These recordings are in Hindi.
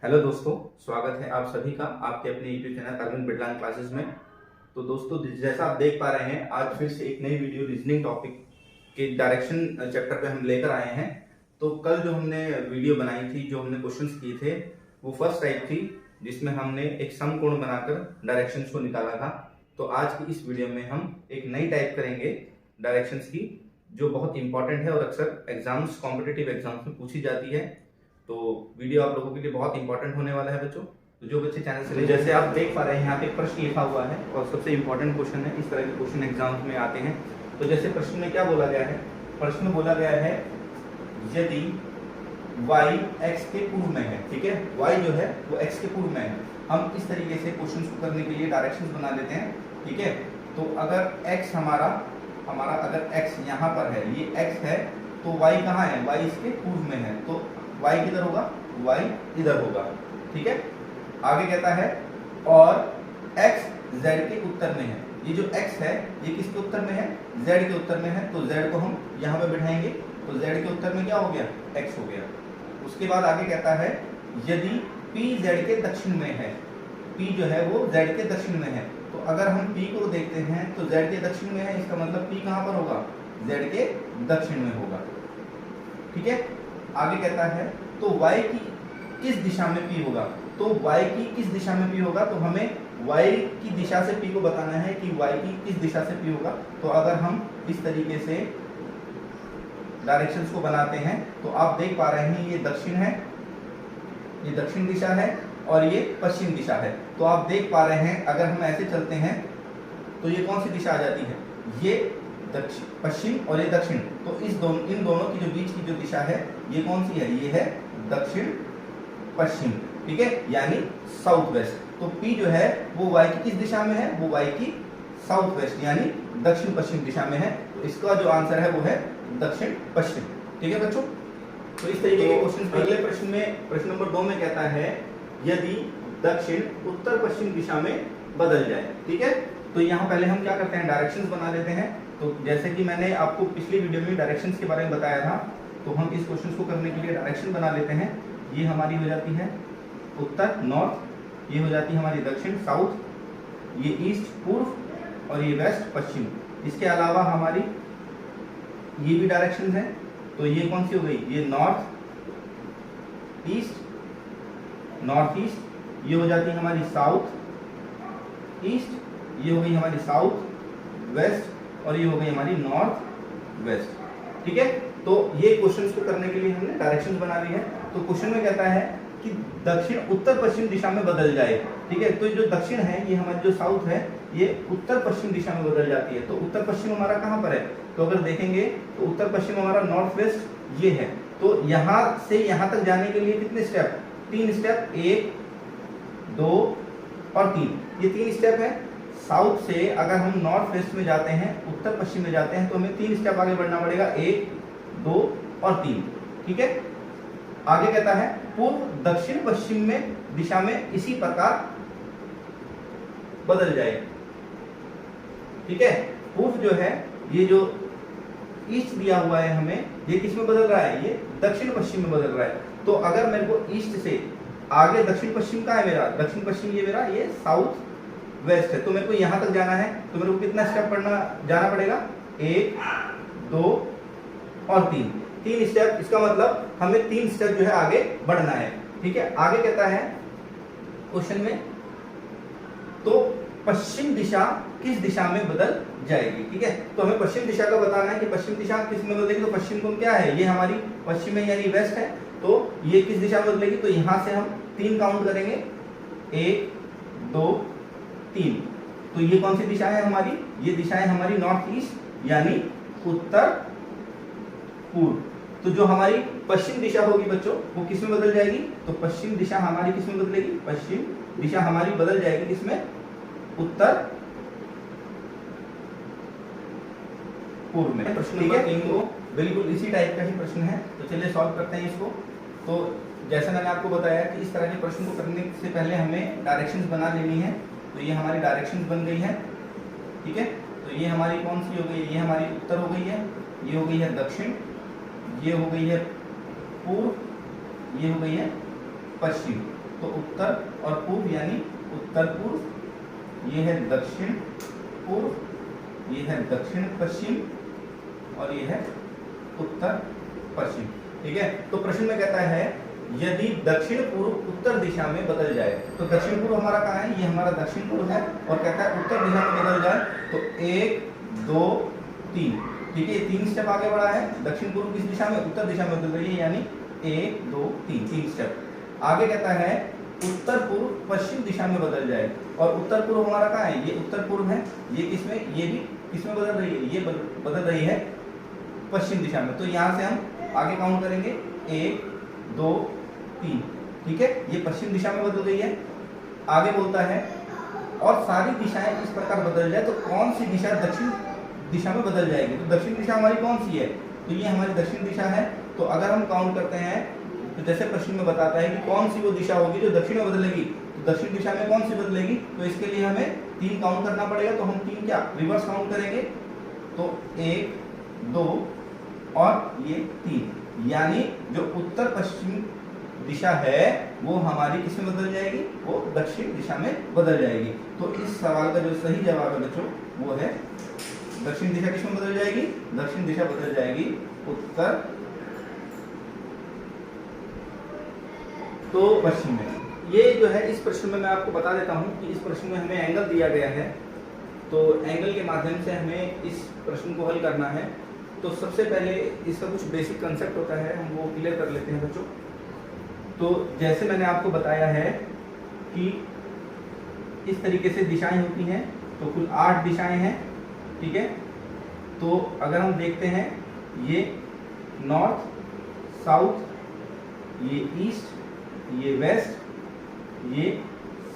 हेलो दोस्तों, स्वागत है आप सभी का आपके अपने YouTube channel Arvind Bidlan classes में। तो दोस्तों, जैसा आप देख पा रहे हैं, आज फिर से एक नई वीडियो रीजनिंग टॉपिक के डायरेक्शन चैप्टर पे हम लेकर आए हैं। तो कल जो हमने वीडियो बनाई थी, जो हमने क्वेश्चंस किए थे, वो फर्स्ट टाइप थी जिसमें हमने एक समकोण बनाकर डायरेक्शंस को निकाला था। तो आज की इस वीडियो में हम एक नई टाइप करेंगे डायरेक्शंस की, जो बहुत इंपॉर्टेंट है और अक्सर एग्जाम्स, कॉम्पिटिटिव एग्जाम्स में पूछी जाती है। तो वीडियो आप लोगों के लिए बहुत इंपॉर्टेंट होने वाला है बच्चों। तो जो बच्चे चैनल से जैसे आप देख पा रहे हैं, यहाँ पे एक प्रश्न लिखा हुआ है और सबसे इंपॉर्टेंट क्वेश्चन है। इस तरह के क्वेश्चन एग्जाम्स में आते हैं। तो जैसे प्रश्न में क्या बोला गया है, प्रश्न में बोला गया है यदि y x के पूर्व में है, ठीक है, y जो है वो x के पूर्व में है। हम इस तरीके से क्वेश्चन को करने के लिए डायरेक्शंस बना देते हैं, ठीक है। तो अगर x हमारा अगर x यहाँ पर है, ये x है, तो y कहाँ है, y इसके पूर्व में है, तो y किधर होगा, y इधर होगा, ठीक है। आगे कहता है और x z के उत्तर में है। ये जो x है ये किसके उत्तर में है, z के उत्तर में है। तो z को हम यहाँ पे बिठाएंगे, तो z के उत्तर में क्या हो गया, x हो गया। उसके बाद आगे कहता है यदि p z के दक्षिण में है, p जो है वो z के दक्षिण में है। तो अगर हम p को देखते हैं तो z के दक्षिण में है, इसका मतलब p कहाँ पर होगा, z के दक्षिण में होगा, ठीक है। आगे कहता है तो y की किस दिशा में p होगा, तो y की किस दिशा में p होगा, तो हमें y की दिशा से p को बताना है कि y की किस दिशा से p होगा। तो अगर हम इस तरीके से डायरेक्शंस को बनाते हैं तो आप देख पा रहे हैं ये दक्षिण है, ये दक्षिण दिशा है और ये पश्चिम दिशा है। तो आप देख पा रहे हैं अगर हम ऐसे चलते हैं तो ये कौन सी दिशा आ जाती है, ये दक्षिण पश्चिम और ये दक्षिण। तो इन दोनों की जो बीच की जो दिशा है ये कौन सी है, ये है दक्षिण पश्चिम, ठीक है, यानी साउथ वेस्ट। तो P जो है वो y की किस दिशा में है, वो y की साउथ वेस्ट यानी दक्षिण पश्चिम दिशा में है। तो इसका जो आंसर है वो है दक्षिण पश्चिम, ठीक है बच्चों। तो इस तरीके के क्वेश्चन अगले प्रश्न में, प्रश्न नंबर 2 में कहता है यदि दक्षिण उत्तर पश्चिम दिशा में बदल जाए, ठीक है। तो यहाँ पहले हम क्या करते हैं, डायरेक्शंस बना लेते हैं। तो जैसे कि मैंने आपको पिछली वीडियो में डायरेक्शंस के बारे में बताया था, तो हम इस क्वेश्चन को करने के लिए डायरेक्शन बना लेते हैं। ये हमारी हो जाती है उत्तर नॉर्थ, ये हो जाती है हमारी दक्षिण साउथ, ये ईस्ट पूर्व और ये वेस्ट पश्चिम। इसके अलावा हमारी ये भी डायरेक्शन है, तो ये कौन सी हो गई, ये नॉर्थ ईस्ट, नॉर्थ ईस्ट, ये हो जाती है हमारी साउथ ईस्ट, ये हो गई हमारी साउथ वेस्ट और ये हो गई हमारी नॉर्थ वेस्ट, ठीक है। तो ये क्वेश्चंस को करने के लिए हमने डायरेक्शंस बना ली है। तो क्वेश्चन में कहता है कि दक्षिण उत्तर पश्चिम दिशा में बदल जाए, ठीक है। तो जो दक्षिण है, ये हमारी जो साउथ है, ये उत्तर पश्चिम दिशा में बदल जाती है। तो उत्तर पश्चिम हमारा कहाँ पर है, तो अगर देखेंगे तो उत्तर पश्चिम हमारा नॉर्थ वेस्ट ये है। तो यहाँ से यहाँ तक जाने के लिए कितने स्टेप, 3 स्टेप, 1 2 और 3, ये 3 स्टेप है। साउथ से अगर हम नॉर्थ वेस्ट में जाते हैं, उत्तर पश्चिम में जाते हैं, तो हमें 3 स्टेप आगे बढ़ना पड़ेगा, 1 2 और 3, ठीक है। आगे कहता है पूर्व दक्षिण पश्चिम में दिशा में इसी प्रकार बदल जाए, ठीक है। पूर्व जो है, ये जो ईस्ट दिया हुआ है हमें, ये किस में बदल रहा है, ये दक्षिण पश्चिम में बदल रहा है। तो अगर मेरे को ईस्ट से आगे दक्षिण पश्चिम का है मेरा, दक्षिण पश्चिम ये मेरा, ये साउथ वेस्ट है। तो मेरे को यहां तक जाना है, तो मेरे को कितना स्टेप जाना पड़ेगा, 1 2 और 3 स्टेप। इसका मतलब हमें 3 स्टेप जो है आगे बढ़ना है, ठीक है। आगे कहता है क्वेश्चन में, तो पश्चिम दिशा किस दिशा में बदल जाएगी, ठीक है। तो हमें पश्चिम दिशा का बताना है कि पश्चिम दिशा किस में बदलेगी। तो पश्चिम कोण क्या है, ये हमारी पश्चिम है यानी वेस्ट है। तो ये किस दिशा में बदलेगी, तो यहां से हम 3 काउंट करेंगे, 1 2 3। तो ये कौन सी दिशा है हमारी, ये दिशा है हमारी नॉर्थ ईस्ट यानी उत्तर पूर्व। तो जो हमारी पश्चिम दिशा होगी बच्चों, वो किस में बदल जाएगी, तो पश्चिम दिशा हमारी किस में बदलेगी, पश्चिम दिशा हमारी बदल जाएगी किसमें, उत्तर पूर्व में। प्रश्न नंबर 3 को बिल्कुल इसी टाइप का ही प्रश्न है, तो चलिए सॉल्व करते हैं इसको। तो जैसा मैंने आपको बताया कि इस तरह के प्रश्न को करने से पहले हमें डायरेक्शंस बना लेनी है। तो ये हमारी डायरेक्शंस बन गई है, ठीक है। तो ये हमारी कौन सी हो गई, ये हमारी उत्तर हो गई है, ये हो गई है दक्षिण, ये हो गई है पूर्व, ये हो गई है पश्चिम, तो उत्तर और पूर्व यानी उत्तर पूर्व, ये है दक्षिण पूर्व, ये है दक्षिण पश्चिम और ये है उत्तर पश्चिम। ठीक है, तो प्रश्न में कहता है यदि दक्षिण पूर्व उत्तर दिशा में बदल जाए, तो दक्षिण पूर्व हमारा कहाँ है, ये हमारा दक्षिण पूर्व है, और कहता है उत्तर दिशा में बदल जाए तो 1 2 3। ठीक है, 3 स्टेप आगे बढ़ा है, दक्षिण पूर्व किस दिशा में, उत्तर दिशा में बदल रही है, यानी 1 2 3 स्टेप आगे। कहता है उत्तर पूर्व पश्चिम दिशा में बदल जाए, और उत्तर पूर्व हमारा कहाँ है, ये उत्तर पूर्व है, ये किसमें, ये भी किसमें बदल रही है, ये बदल रही है पश्चिम दिशा में। तो यहाँ से हम आगे काउंट करेंगे 1 2 3। ठीक है, ये पश्चिम दिशा में बदल रही है। आगे बोलता है और सारी दिशाएं इस प्रकार बदल जाए तो कौन सी दिशा दक्षिण दिशा में बदल जाएगी। तो दक्षिण दिशा हमारी कौन सी है, तो ये हमारी दक्षिण दिशा है। तो अगर हम काउंट करते हैं तो जैसे प्रश्न में बताता है कि कौन सी वो दिशा होगी जो दक्षिण में बदलेगी, तो दक्षिण दिशा में कौन सी बदलेगी, तो इसके लिए हमें 3 काउंट करना पड़ेगा। तो हम 3 क्या रिवर्स काउंट करेंगे, तो 1 2 और ये 3, यानी जो उत्तर पश्चिम दिशा है वो हमारी किसमें बदल जाएगी, वो दक्षिण दिशा में बदल जाएगी। तो इस सवाल का जो सही जवाब है बच्चों वो है दक्षिण दिशा किसमें बदल जाएगी, दक्षिण दिशा बदल जाएगी उत्तर तो पश्चिम में। ये जो है इस प्रश्न में मैं आपको बता देता हूं कि इस प्रश्न में हमें एंगल दिया गया है, तो एंगल के माध्यम से हमें इस प्रश्न को हल करना है। तो सबसे पहले इसका कुछ बेसिक कंसेप्ट होता है, हम वो क्लियर कर लेते हैं बच्चों। तो जैसे मैंने आपको बताया है कि इस तरीके से दिशाएं होती हैं, तो कुल 8 दिशाएं हैं। ठीक है, तो अगर हम देखते हैं ये नॉर्थ साउथ, ये ईस्ट, ये वेस्ट, ये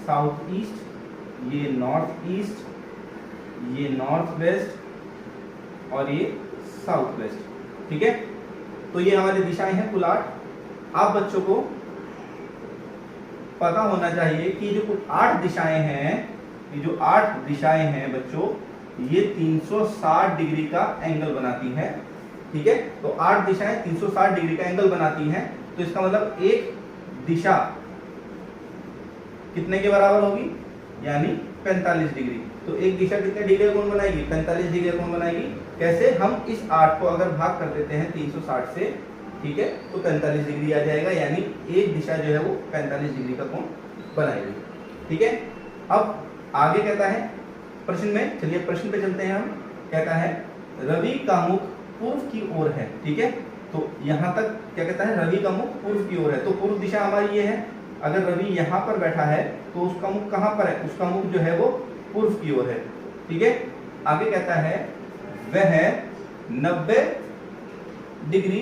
साउथ ईस्ट, ये नॉर्थ ईस्ट, ये नॉर्थ वेस्ट और ये साउथ वेस्ट। ठीक है, तो ये हमारी दिशाएं हैं कुल 8। आप बच्चों को पता होना चाहिए कि जो कुल 8 दिशाएं हैं, ये जो 8 दिशाएं हैं बच्चों, ये 360 डिग्री का एंगल बनाती है। ठीक है, तो 8 दिशाएं 360 डिग्री का एंगल बनाती हैं। तो इसका मतलब एक दिशा कितने के बराबर होगी, यानी 45 डिग्री। तो एक दिशा कितने डिग्री का कोण बनाएगी, 45 डिग्री का कोण बनाएगी। कैसे, हम इस 8 को अगर भाग कर देते हैं 360 से, ठीक है, तो 45 डिग्री आ जाएगा, यानी एक दिशा जो है वो 45 डिग्री का कोण बनाएगी। ठीक है, अब आगे कहता है प्रश्न में, चलिए प्रश्न पे चलते हैं हम। कहता है रवि का मुख पूर्व की ओर है। ठीक है, तो यहाँ तक क्या कहता है, रवि का मुख पूर्व की ओर है। तो पूर्व दिशा हमारी ये है, अगर रवि यहाँ पर बैठा है तो उसका मुख कहाँ पर है, उसका मुख जो है वो पूर्व की ओर है। ठीक है, आगे कहता है वह 90 डिग्री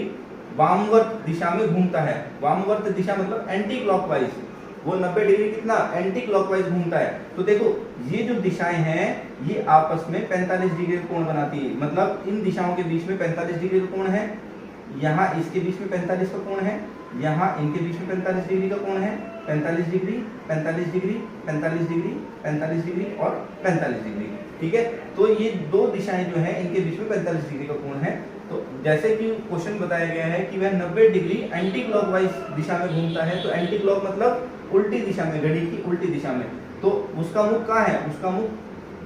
वामवर्त दिशा में घूमता है। वामवर्त दिशा मतलब एंटी क्लॉकवाइज, वो 90 डिग्री कितना एंटी क्लॉकवाइज घूमता है। तो देखो ये जो दिशाएं हैं ये आपस में 45 डिग्री का कोण बनाती है, मतलब इन दिशाओं के बीच में 45 डिग्री का कोण है, यहाँ इसके बीच में 45 का कोण है, यहाँ इनके बीच में 45 डिग्री का कोण है, 45 डिग्री 45 डिग्री 45 डिग्री 45 डिग्री और 45 डिग्री। ठीक है, तो ये दो दिशाएं जो हैं इनके बीच में 45 डिग्री का कोण है। तो जैसे कि क्वेश्चन बताया गया है कि वह 90 डिग्री एंटी क्लॉकवाइज दिशा में घूमता है, तो एंटी क्लॉक मतलब उल्टी दिशा में, घड़ी की उल्टी दिशा में। तो उसका मुख कहाँ है, उसका मुख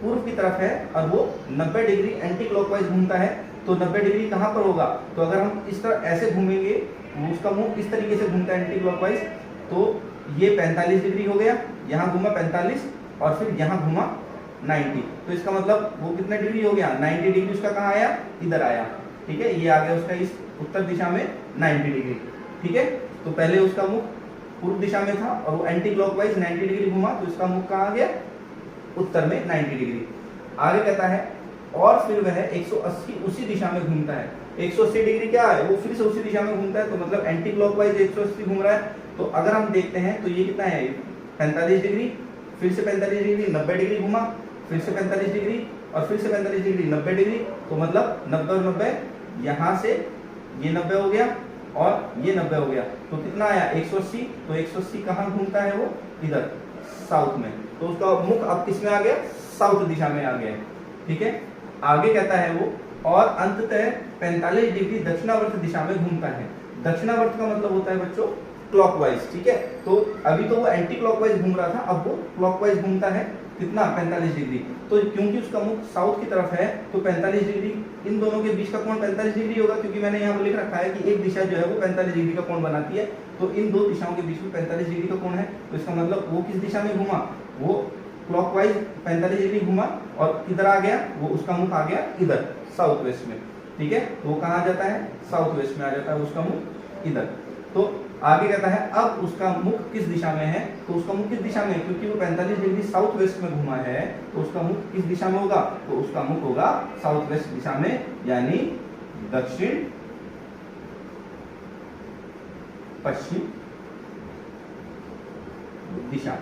पूर्व की तरफ है और वो 90 डिग्री एंटी क्लॉकवाइज घूमता है। तो 90 डिग्री कहाँ पर होगा, तो अगर हम इस तरह ऐसे घूमेंगे, उसका मुख इस तरीके से घूमता है एंटी क्लॉकवाइज, तो ये 45 डिग्री हो गया, यहाँ घूमा 45 और फिर यहाँ घूमा 90। तो इसका मतलब वो कितने डिग्री हो गया, 90 डिग्री उसका कहाँ आया, इधर आया। ठीक है, ये आ गया उसका इस उत्तर दिशा में 90 डिग्री। ठीक है, तो पहले उसका मुख पूर्व दिशा में था और वो एंटी क्लॉकवाइज 90 डिग्री घूमा, तो इसका मुख कहाँ आ गया, उत्तर में 90 डिग्री। आगे कहता है और फिर वह 180 उसी दिशा में घूमता है। 180 डिग्री क्या है, वो फिर से उसी दिशा में घूमता है, तो मतलब एंटी क्लॉकवाइज 180 घूम रहा है। तो अगर हम देखते हैं तो ये कितना है, 45 डिग्री, फिर से 45 डिग्री, 90 डिग्री घूमा, फिर से 45 डिग्री और फिर से 45 डिग्री, 90 डिग्री। तो मतलब 90 और 90, यहाँ से ये 90 हो गया और ये 90 हो गया, तो कितना आया 180। तो 180 कहाँ घूमता है, वो इधर साउथ में। तो उसका मुख अब किस में आ गया, साउथ दिशा में आ गया। ठीक है, आगे कहता है वो और अंततः 45 डिग्री दक्षिणावर्त दिशा में घूमता है। दक्षिणावर्त का मतलब होता है बच्चों क्लॉकवाइज, ठीक है। तो अभी तो वो एंटी क्लॉकवाइज घूम रहा था, अब वो क्लॉकवाइज घूमता है कितना, 45 डिग्री। तो क्योंकि उसका मुख साउथ की तरफ है तो 45 डिग्री, इन दोनों के बीच का कोण 45 डिग्री होगा, क्योंकि मैंने यहाँ पर लिख रखा है कि एक दिशा जो है वो 45 डिग्री का कोण बनाती है। तो इन दो दिशाओं के बीच में 45 डिग्री का कोण है। तो इसका मतलब वो किस दिशा में घूमा, वो क्लॉकवाइज 45 डिग्री घूमा और किधर आ गया, वो उसका मुख आ गया इधर साउथ वेस्ट में, ठीक है। तो वो कहाँ आ जाता है, साउथ वेस्ट में आ जाता है उसका मुख इधर। तो आगे कहता है अब उसका मुख किस दिशा में है, तो उसका मुख किस दिशा में है, क्योंकि वो 45 डिग्री साउथ वेस्ट में घुमा है, तो उसका मुख किस दिशा में होगा, तो उसका मुख होगा साउथ वेस्ट दिशा में, यानी दक्षिण पश्चिम दिशा,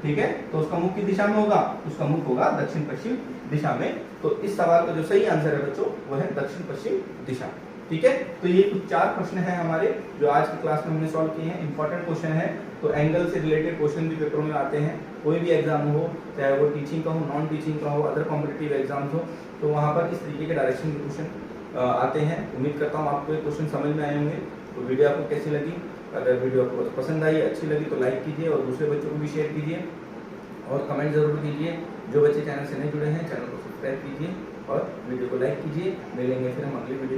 ठीक है। तो उसका मुख किस दिशा में होगा, उसका मुख होगा दक्षिण पश्चिम दिशा में। तो इस सवाल का जो सही आंसर है बच्चों वो है दक्षिण पश्चिम दिशा, ठीक है। तो ये कुछ 4 प्रश्न हैं हमारे जो आज की क्लास में हमने सॉल्व किए हैं। इंपॉर्टेंट क्वेश्चन है, तो एंगल से रिलेटेड क्वेश्चन भी पेपरों में आते हैं। कोई भी एग्जाम हो, चाहे वो टीचिंग का हो, नॉन टीचिंग का हो, अदर कॉम्पिटिटिव एग्जाम्स हो, तो वहाँ पर इस तरीके के डायरेक्शन के क्वेश्चन आते हैं। उम्मीद करता हूँ आपको ये क्वेश्चन समझ में आए होंगे। तो वीडियो आपको कैसी लगी, अगर वीडियो आपको पसंद आई, अच्छी लगी तो लाइक कीजिए और दूसरे बच्चों को भी शेयर कीजिए और कमेंट जरूर कीजिए। जो बच्चे चैनल से नहीं जुड़े हैं चैनल को सब्सक्राइब कीजिए और वीडियो को लाइक कीजिए। मिलेंगे फिर हम अगली वीडियो